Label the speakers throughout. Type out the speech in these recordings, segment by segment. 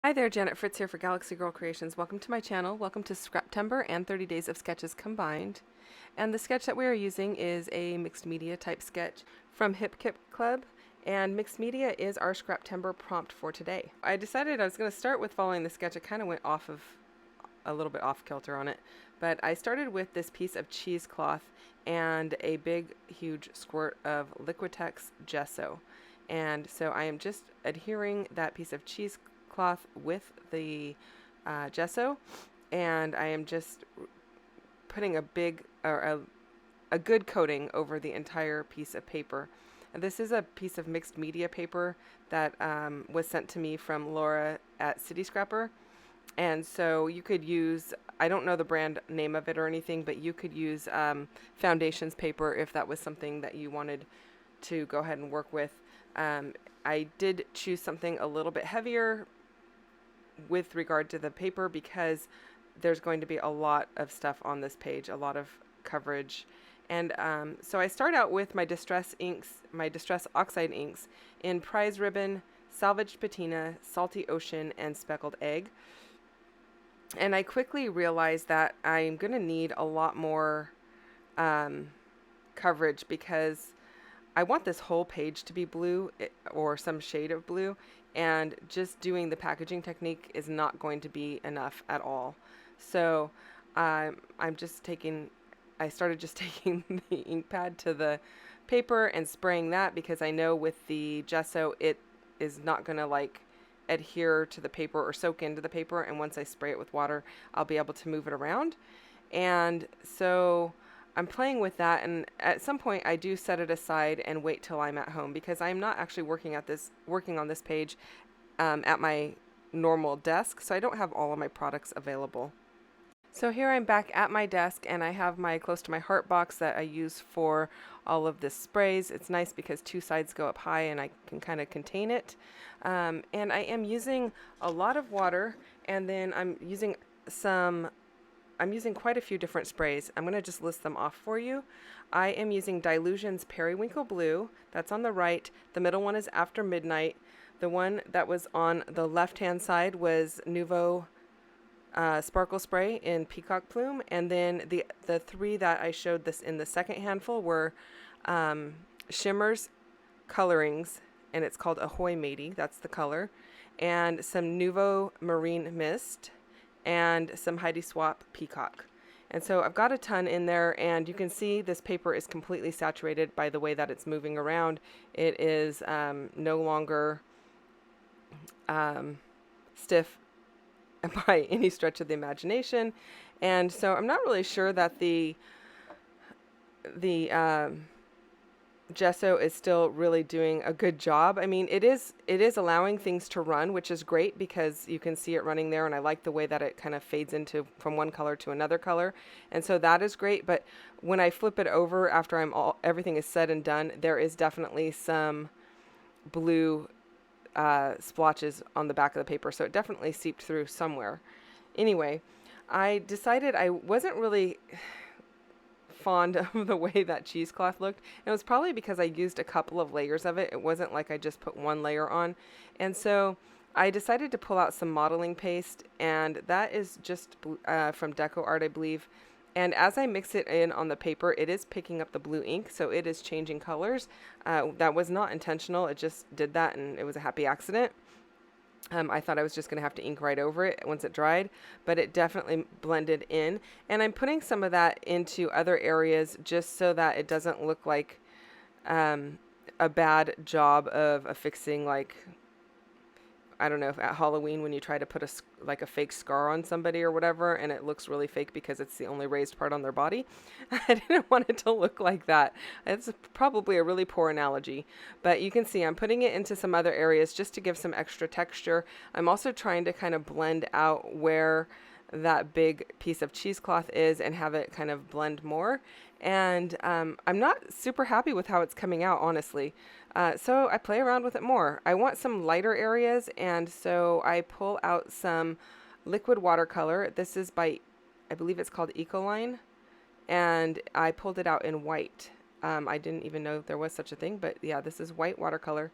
Speaker 1: Hi there, Janet Fritz here for Galaxy Girl Creations. Welcome to my channel. Welcome to Scraptember and 30 Days of Sketches Combined. And the sketch that we are using is a mixed media type sketch from Hip Kip Club. And mixed media is our Scraptember prompt for today. I decided I was going to start with following the sketch. I kind of went off of a little bit off kilter on it. But I started with this piece of cheesecloth and a big, huge squirt of Liquitex gesso. And so I am just adhering that piece of cheesecloth with the gesso, and I am just putting a big or a good coating over the entire piece of paper. And this is a piece of mixed media paper that was sent to me from Laura at City Scrapper. And so you could use, I don't know the brand name of it or anything, but you could use Foundations paper if that was something that you wanted to go ahead and work with. I did choose something a little bit heavier with regard to the paper because there's going to be a lot of stuff on this page, a lot of coverage. And so I start out with my Distress inks, my Distress Oxide inks in Prize Ribbon, Salvaged Patina, Salty Ocean, and Speckled Egg. And I quickly realized that I'm going to need a lot more coverage because I want this whole page to be blue or some shade of blue, and just doing the packaging technique is not going to be enough at all. So I started just taking the ink pad to the paper and spraying that because I know with the gesso it is not going to like adhere to the paper or soak into the paper, and once I spray it with water I'll be able to move it around. And so I'm playing with that, and at some point I do set it aside and wait till I'm at home because I'm not actually working on this page at my normal desk, so I don't have all of my products available. So here I'm back at my desk, and I have my Close to My Heart box that I use for all of the sprays. It's nice because two sides go up high and I can kind of contain it. And I am using a lot of water, and then I'm using quite a few different sprays. I'm going to just list them off for you. I am using Dilution's Periwinkle Blue. That's on the right. The middle one is After Midnight. The one that was on the left-hand side was Nouveau Sparkle Spray in Peacock Plume. And then the three that I showed this in the second handful were Shimmers Colorings, and it's called Ahoy Matey. That's the color. And some Nouveau Marine Mist, and some Heidi Swap Peacock. And so I've got a ton in there, and you can see this paper is completely saturated by the way that it's moving around. It is no longer stiff by any stretch of the imagination. And so I'm not really sure that the gesso is still really doing a good job. I mean, it is allowing things to run, which is great because you can see it running there, and I like the way that it kind of fades into from one color to another color, and so that is great. But when I flip it over after everything is said and done, there is definitely some blue splotches on the back of the paper, so it definitely seeped through somewhere. Anyway, I decided I wasn't really fond of the way that cheesecloth looked. And it was probably because I used a couple of layers of it. It wasn't like I just put one layer on. And so I decided to pull out some modeling paste, and that is just from Deco Art, I believe. And as I mix it in on the paper, it is picking up the blue ink, so it is changing colors. That was not intentional. It just did that, and it was a happy accident. I thought I was just going to have to ink right over it once it dried, but it definitely blended in. And I'm putting some of that into other areas just so that it doesn't look like a bad job of affixing, like, I don't know, if at Halloween when you try to put a fake scar on somebody or whatever, and it looks really fake because it's the only raised part on their body. I didn't want it to look like that. It's probably a really poor analogy, but you can see I'm putting it into some other areas just to give some extra texture. I'm also trying to kind of blend out where that big piece of cheesecloth is and have it kind of blend more. And I'm not super happy with how it's coming out, honestly. So I play around with it more. I want some lighter areas, and so I pull out some liquid watercolor. This is by, I believe it's called Ecoline, and I pulled it out in white. I didn't even know there was such a thing, but yeah, this is white watercolor.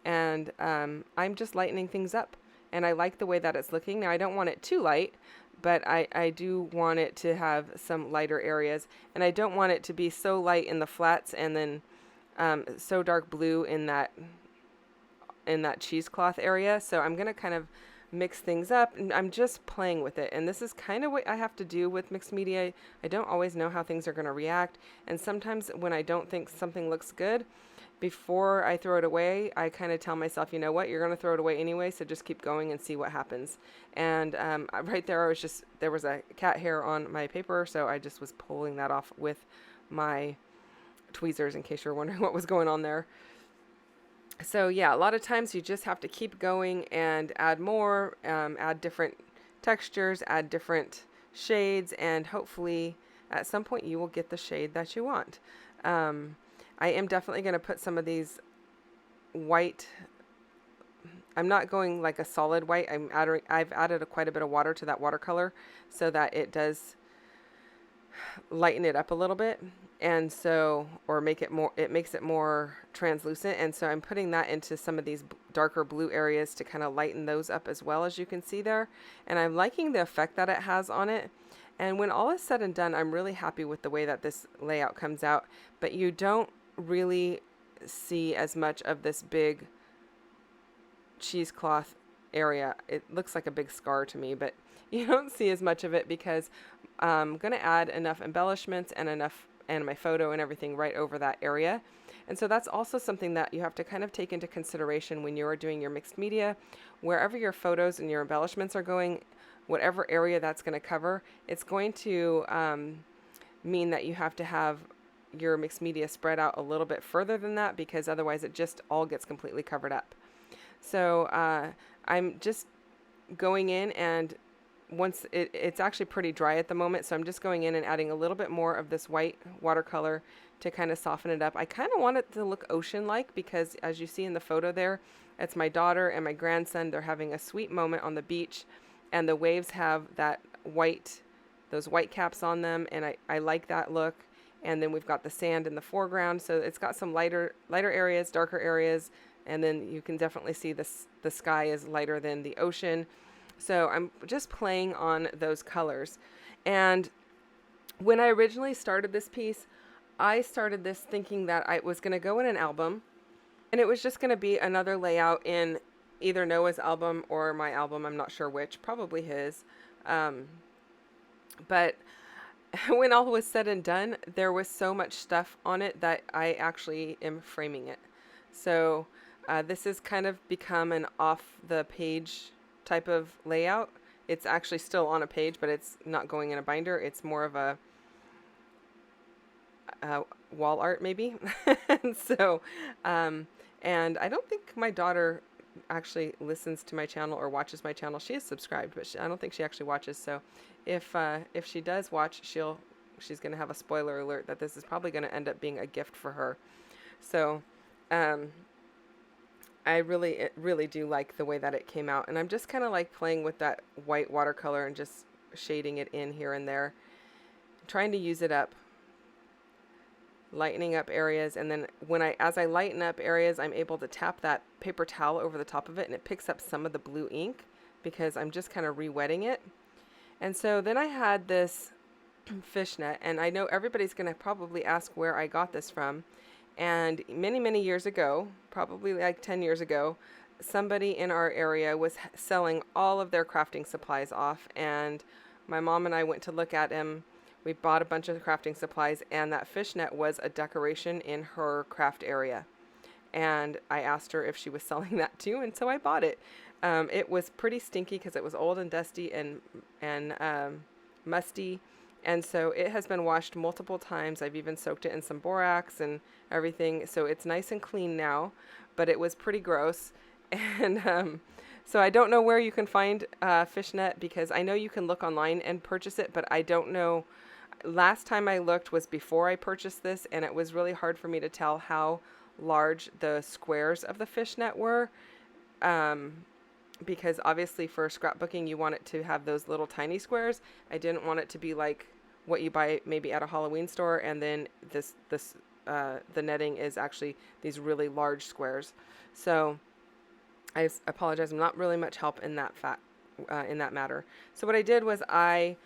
Speaker 1: And I'm just lightening things up and I like the way that it's looking. Now I don't want it too light, but I do want it to have some lighter areas, and I don't want it to be so light in the flats and then so dark blue in that cheesecloth area. So I'm going to kind of mix things up, and I'm just playing with it. And this is kind of what I have to do with mixed media. I don't always know how things are going to react. And sometimes when I don't think something looks good, before I throw it away, I kind of tell myself, you know what, you're going to throw it away anyway, so just keep going and see what happens. And right there, there was a cat hair on my paper, so I just was pulling that off with my tweezers in case you're wondering what was going on there. So yeah, a lot of times you just have to keep going and add more, add different textures, add different shades, and hopefully at some point you will get the shade that you want. I am definitely going to put some of these white. I'm not going like a solid white. I've added quite a bit of water to that watercolor so that it does lighten it up a little bit, and so, or it makes it more translucent, and so I'm putting that into some of these darker blue areas to kind of lighten those up as well, as you can see there. And I'm liking the effect that it has on it. And when all is said and done, I'm really happy with the way that this layout comes out, but you don't really see as much of this big cheesecloth area. It looks like a big scar to me, but you don't see as much of it because I'm going to add enough embellishments and my photo and everything right over that area. And so that's also something that you have to kind of take into consideration when you are doing your mixed media. Wherever your photos and your embellishments are going, whatever area that's going to cover, it's going to mean that you have to have your mixed media spread out a little bit further than that, because otherwise it just all gets completely covered up. So I'm just going in, and once it's actually pretty dry at the moment, so I'm just going in and adding a little bit more of this white watercolor to kind of soften it up. I kind of want it to look ocean-like because, as you see in the photo there, it's my daughter and my grandson. They're having a sweet moment on the beach, and the waves have those white caps on them, and I like that look. And then we've got the sand in the foreground, so it's got some lighter areas, darker areas, and then you can definitely see the sky is lighter than the ocean. So I'm just playing on those colors. And when I originally started this piece, I started this thinking that I was going to go in an album, and it was just going to be another layout in either Noah's album or my album. I'm not sure which, probably his. But when all was said and done, there was so much stuff on it that I actually am framing it. So this has kind of become an off-the-page type of layout. It's actually still on a page, but it's not going in a binder. It's more of a wall art maybe. And so, and I don't think my daughter actually listens to my channel or watches my channel. She is subscribed, but I don't think she actually watches. So if she does watch, she's going to have a spoiler alert that this is probably going to end up being a gift for her. So I really do like the way that it came out, and I'm just kind of like playing with that white watercolor and just shading it in here and there, trying to use it up, lightening up areas. And then as I lighten up areas, I'm able to tap that paper towel over the top of it, and it picks up some of the blue ink because I'm just kind of re-wetting it. And so then I had this fishnet, and I know everybody's going to probably ask where I got this from. And many years ago, probably like 10 years ago, somebody in our area was selling all of their crafting supplies off, and my mom and I went to look at him. We bought a bunch of crafting supplies, and that fishnet was a decoration in her craft area. And I asked her if she was selling that too, and so I bought it. It was pretty stinky because it was old and dusty and musty. And so it has been washed multiple times. I've even soaked it in some borax and everything. So it's nice and clean now, but it was pretty gross. And so I don't know where you can find fishnet, because I know you can look online and purchase it, but I don't know. Last time I looked was before I purchased this, and it was really hard for me to tell how large the squares of the fishnet were. Because obviously for scrapbooking, you want it to have those little tiny squares. I didn't want it to be like what you buy maybe at a Halloween store, and then the netting is actually these really large squares. So I apologize. I'm not really much help in that matter. So what I did was I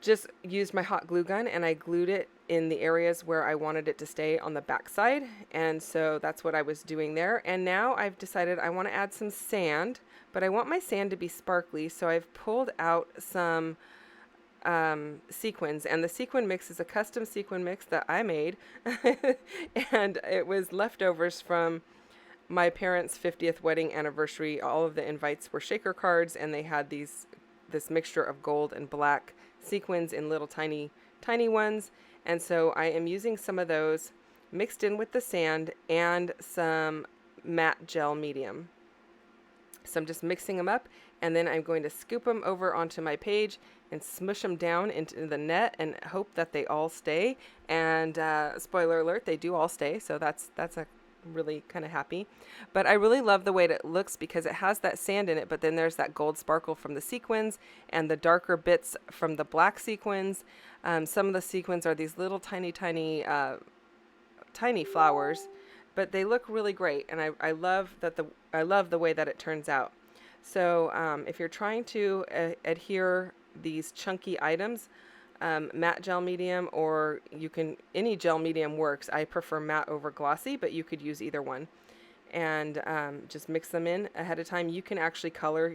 Speaker 1: just used my hot glue gun and I glued it in the areas where I wanted it to stay on the back side. And so that's what I was doing there. And now I've decided I want to add some sand, but I want my sand to be sparkly. So I've pulled out some sequins, and the sequin mix is a custom sequin mix that I made. And it was leftovers from my parents' 50th wedding anniversary. All of the invites were shaker cards, and they had this mixture of gold and black sequins in little tiny ones. And so I am using some of those mixed in with the sand and some matte gel medium. So I'm just mixing them up, and then I'm going to scoop them over onto my page and smush them down into the net and hope that they all stay. And spoiler alert, they do all stay. So that's a really kind of happy. But I really love the way it looks because it has that sand in it, but then there's that gold sparkle from the sequins and the darker bits from the black sequins. Some of the sequins are these little tiny flowers, but they look really great, and I love the way that it turns out. So if you're trying to adhere these chunky items, matte gel medium, or any gel medium works. I prefer matte over glossy, but you could use either one. And just mix them in ahead of time. You can actually color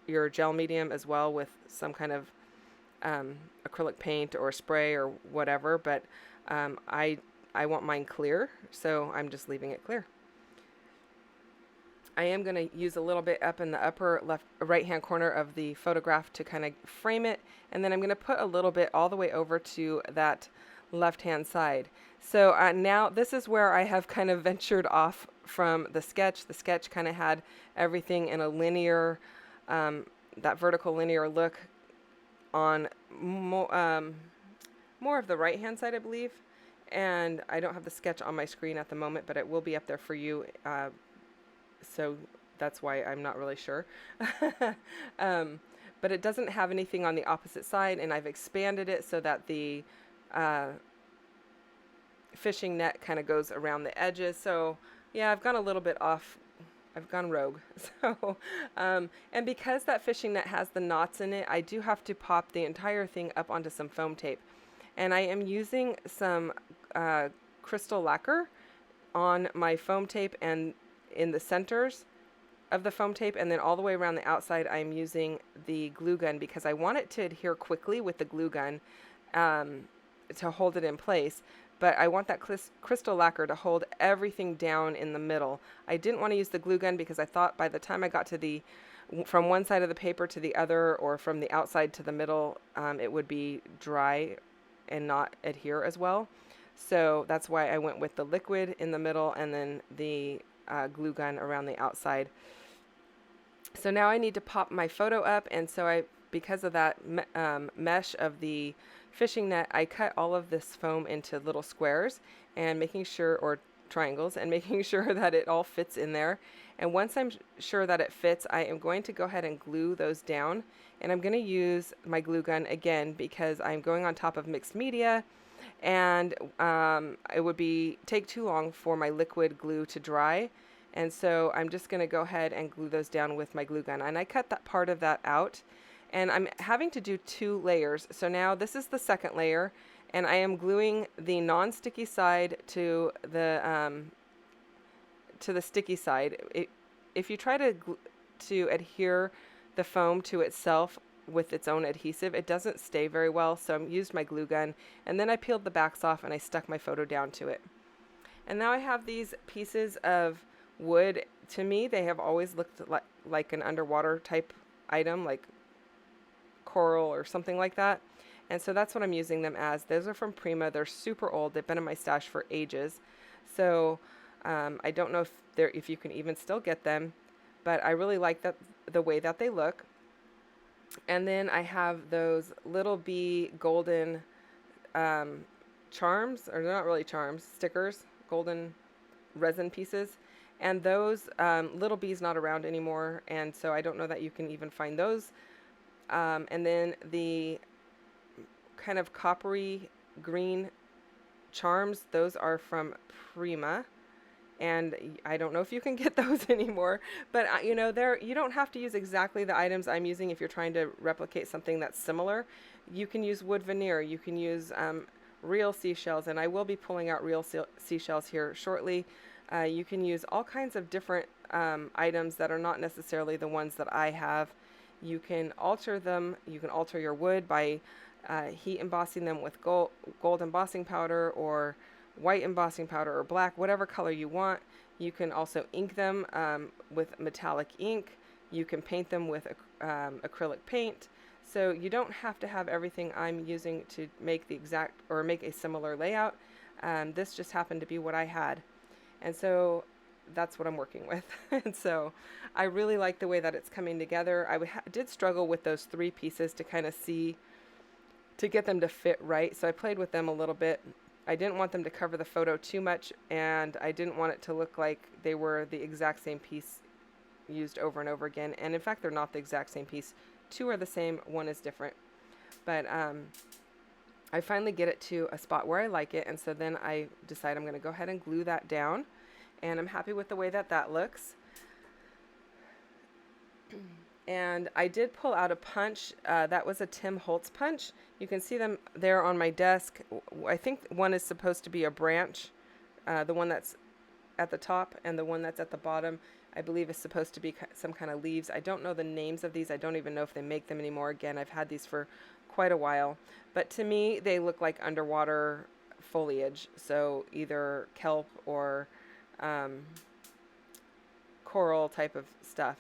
Speaker 1: your gel medium as well with some kind of acrylic paint or spray or whatever, but I want mine clear, so I'm just leaving it clear. I am going to use a little bit up in the upper right hand corner of the photograph to kind of frame it, and then I'm going to put a little bit all the way over to that left hand side. So now this is where I have kind of ventured off from the sketch. The sketch kind of had everything in a linear, that vertical linear look on more of the right hand side, I believe. And I don't have the sketch on my screen at the moment, but it will be up there for you. So that's why I'm not really sure. But it doesn't have anything on the opposite side, and I've expanded it so that the fishing net kind of goes around the edges. So yeah, I've gone a little bit off. I've gone rogue. So, and because that fishing net has the knots in it, I do have to pop the entire thing up onto some foam tape. And I am using some crystal lacquer on my foam tape and in the centers of the foam tape, and then all the way around the outside I'm using the glue gun because I want it to adhere quickly with the glue gun to hold it in place. But I want that crystal lacquer to hold everything down in the middle. I didn't want to use the glue gun because I thought by the time I got to from one side of the paper to the other, or from the outside to the middle, it would be dry and not adhere as well. So that's why I went with the liquid in the middle and then the glue gun around the outside. So now I need to pop my photo up, and so because of that mesh of the fishing net, I cut all of this foam into little squares and or triangles, and making sure that it all fits in there. And once I'm sure that it fits, I am going to go ahead and glue those down. And I'm going to use my glue gun again because I'm going on top of mixed media, and it would take too long for my liquid glue to dry. And so I'm just going to go ahead and glue those down with my glue gun. And I cut that part of that out. And I'm having to do 2 layers. So now this is the second layer, and I am gluing the non-sticky side to the sticky side. If you try to adhere the foam to itself with its own adhesive, it doesn't stay very well. So I used my glue gun, and then I peeled the backs off and I stuck my photo down to it. And now I have these pieces of wood. To me, they have always looked like an underwater type item, like coral or something like that. And so that's what I'm using them as. Those are from Prima. They're super old. They've been in my stash for ages. So I don't know if you can even still get them, but I really like the way that they look. And then I have those little bee golden charms, or they're not really charms, stickers, golden resin pieces. And those little bees not around anymore, and so I don't know that you can even find those. And then the kind of coppery green charms, those are from Prima. and I don't know if you can get those anymore, but you know, you don't have to use exactly the items I'm using if you're trying to replicate something that's similar. You can use wood veneer, you can use real seashells, and I will be pulling out real seashells here shortly. You can use all kinds of different items that are not necessarily the ones that I have. You can alter them. You can alter your wood by heat embossing them with gold embossing powder, or white embossing powder, or black, whatever color you want. You can also ink them with metallic ink. You can paint them with acrylic paint. So you don't have to have everything I'm using to make the exact or make a similar layout. This just happened to be what I had. And so that's what I'm working with. And so I really like the way that it's coming together. I did struggle with those 3 pieces to kind of see, to get them to fit right. So I played with them a little bit. I didn't want them to cover the photo too much, and I didn't want it to look like they were the exact same piece used over and over again. And in fact, they're not the exact same piece. 2 are the same, 1 is different. But I finally get it to a spot where I like it, and so then I decide I'm going to go ahead and glue that down, and I'm happy with the way that that looks. And I did pull out a punch. That was a Tim Holtz punch. You can see them there on my desk. I think one is supposed to be a branch, the one that's at the top, and the one that's at the bottom, I believe, is supposed to be some kind of leaves. I don't know the names of these. I don't even know if they make them anymore. Again, I've had these for quite a while. But to me, they look like underwater foliage. So either kelp or coral type of stuff.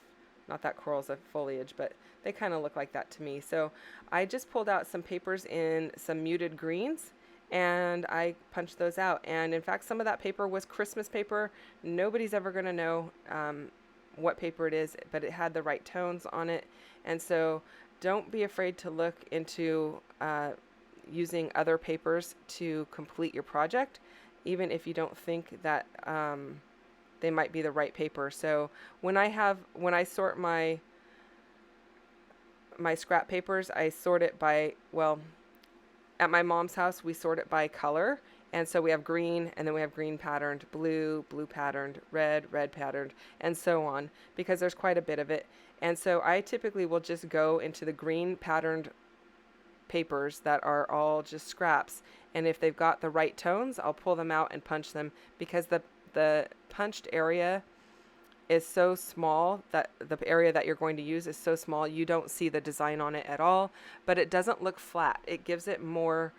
Speaker 1: Not that coral's a foliage, but they kind of look like that to me. So I just pulled out some papers in some muted greens, and I punched those out. And in fact, some of that paper was Christmas paper. Nobody's ever going to know what paper it is, but it had the right tones on it. And so don't be afraid to look into using other papers to complete your project, even if you don't think that they might be the right paper. So when I sort my scrap papers, I sort it by, well, at my mom's house, we sort it by color. And so we have green, and then we have green patterned, blue patterned, red patterned, and so on, because there's quite a bit of it. And so I typically will just go into the green patterned papers that are all just scraps. And if they've got the right tones, I'll pull them out and punch them, because the punched area is so small, that the area that you're going to use is so small, you don't see the design on it at all, but it doesn't look flat. It gives it more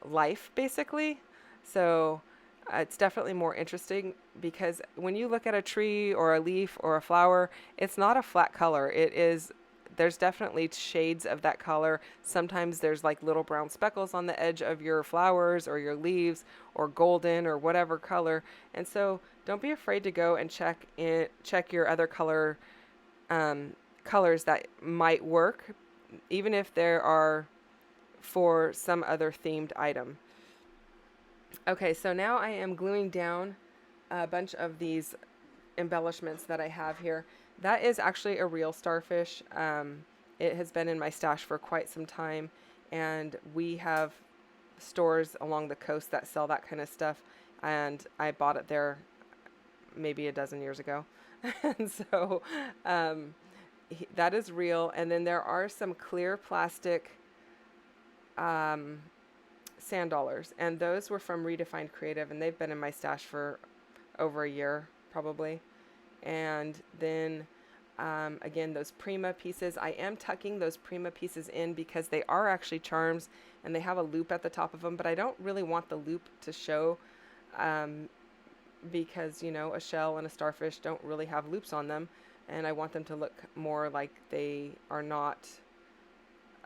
Speaker 1: life, basically. So it's definitely more interesting, because when you look at a tree or a leaf or a flower, it's not a flat color. There's definitely shades of that color. Sometimes there's like little brown speckles on the edge of your flowers or your leaves, or golden or whatever color. And so don't be afraid to go and check your other colors that might work, even if there are for some other themed item. Okay, so now I am gluing down a bunch of these embellishments that I have here. That is actually a real starfish. It has been in my stash for quite some time, and we have stores along the coast that sell that kind of stuff, and I bought it there maybe a dozen years ago. And so that is real. And then there are some clear plastic sand dollars, and those were from Redefined Creative, and they've been in my stash for over a year probably. And then again, those Prima pieces, I am tucking those Prima pieces in because they are actually charms, and they have a loop at the top of them, but I don't really want the loop to show because, you know, a shell and a starfish don't really have loops on them, and I want them to look more like they are not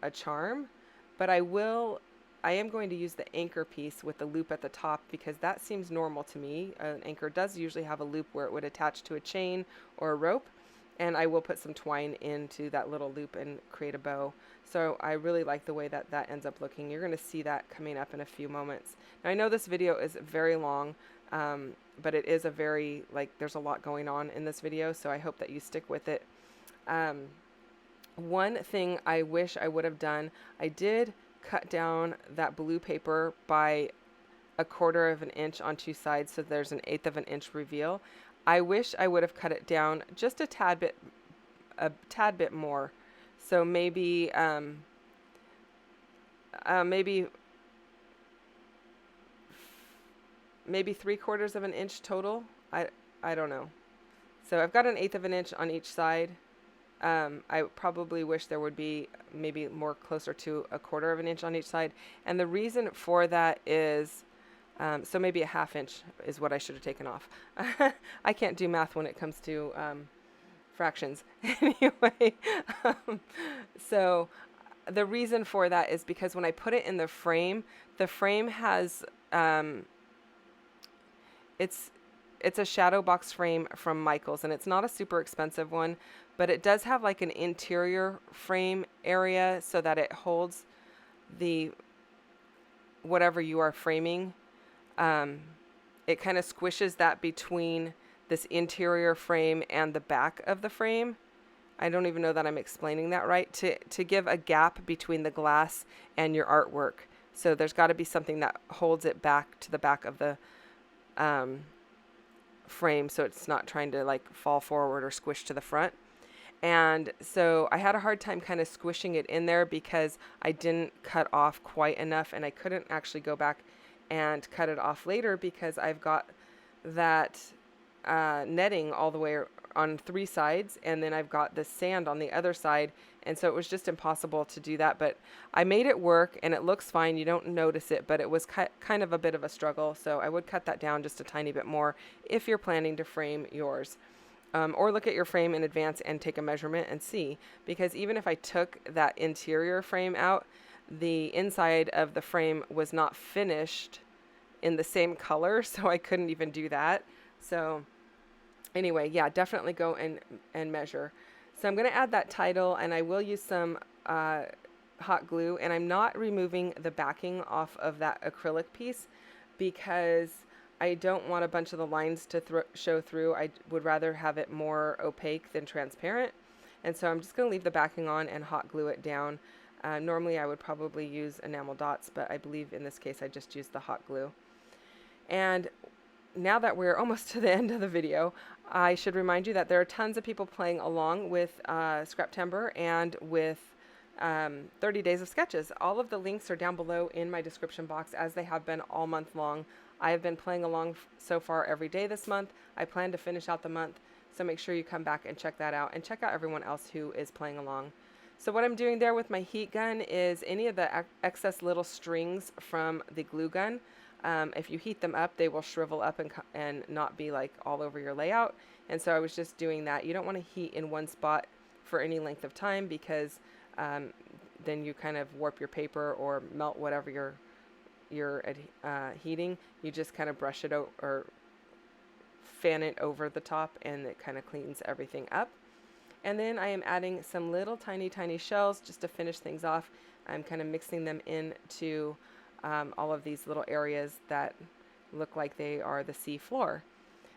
Speaker 1: a charm. But I am going to use the anchor piece with the loop at the top, because that seems normal to me. An anchor does usually have a loop where it would attach to a chain or a rope, and I will put some twine into that little loop and create a bow. So I really like the way that that ends up looking. You're going to see that coming up in a few moments. Now I know this video is very long, but it is there's a lot going on in this video, so I hope that you stick with it. One thing I wish I would have done, I did cut down that blue paper by a quarter of an inch on two sides, so there's an eighth of an inch reveal. I wish I would have cut it down just a tad bit more. So maybe maybe three-quarters of an inch total. I don't know. So I've got an eighth of an inch on each side. I probably wish there would be maybe more closer to a quarter of an inch on each side. And the reason for that is, so maybe a half inch is what I should have taken off. I can't do math when it comes to fractions. Anyway, so the reason for that is because when I put it in the frame has, it's a shadow box frame from Michaels, and it's not a super expensive one, but it does have like an interior frame area so that it holds the whatever you are framing. It kind of squishes that between this interior frame and the back of the frame. I don't even know that I'm explaining that right, to give a gap between the glass and your artwork. So there's got to be something that holds it back to the back of the frame, so it's not trying to like fall forward or squish to the front. And so I had a hard time kind of squishing it in there because I didn't cut off quite enough, and I couldn't actually go back and cut it off later because I've got that netting all the way on three sides, and then I've got the sand on the other side, and so it was just impossible to do that. But I made it work, and it looks fine. You don't notice it, but it was kind of a bit of a struggle, so I would cut that down just a tiny bit more if you're planning to frame yours. Or look at your frame in advance and take a measurement and see, because even if I took that interior frame out, the inside of the frame was not finished in the same color, so I couldn't even do that. So anyway, yeah, definitely go and measure. So I'm going to add that title, and I will use some hot glue, and I'm not removing the backing off of that acrylic piece because I don't want a bunch of the lines to show through. I would rather have it more opaque than transparent. And so I'm just going to leave the backing on and hot glue it down. Normally I would probably use enamel dots, but I believe in this case I just used the hot glue. And now that we're almost to the end of the video, I should remind you that there are tons of people playing along with Scraptember and with 30 Days of Sketches. All of the links are down below in my description box, as they have been all month long. I have been playing along so far every day this month. I plan to finish out the month, so make sure you come back and check that out, and check out everyone else who is playing along. So what I'm doing there with my heat gun is any of the excess little strings from the glue gun. If you heat them up, they will shrivel up and not be like all over your layout. And so I was just doing that. You don't want to heat in one spot for any length of time, because then you kind of warp your paper or melt whatever you're heating. You just kind of brush it out or fan it over the top, and it kind of cleans everything up. And then I am adding some little tiny shells just to finish things off. I'm kind of mixing them into all of these little areas that look like they are the sea floor.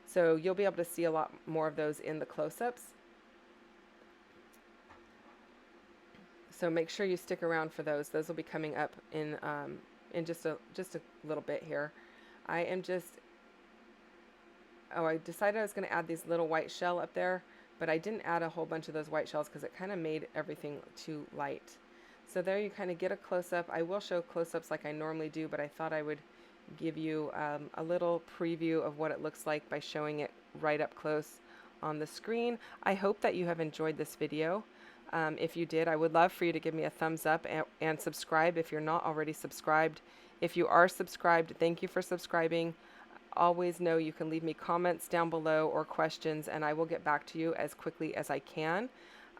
Speaker 1: So you'll be able to see a lot more of those in the close-ups. So make sure you stick around for those. Those will be coming up in just a little bit here. I decided I was going to add these little white shell up there, but I didn't add a whole bunch of those white shells because it kind of made everything too light. So there you kind of get a close-up. I will show close-ups like I normally do, but I thought I would give you a little preview of what it looks like by showing it right up close on the screen. I hope that you have enjoyed this video. If you did, I would love for you to give me a thumbs up and subscribe if you're not already subscribed. If you are subscribed, thank you for subscribing. Always know you can leave me comments down below or questions, and I will get back to you as quickly as I can.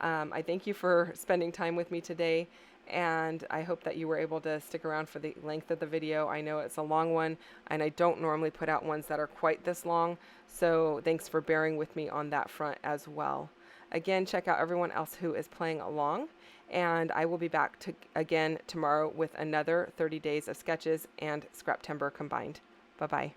Speaker 1: I thank you for spending time with me today, and I hope that you were able to stick around for the length of the video. I know it's a long one, and I don't normally put out ones that are quite this long, so thanks for bearing with me on that front as well. Again, check out everyone else who is playing along, and I will be back again tomorrow with another 30 Days of Sketches and Scraptember combined. Bye-bye.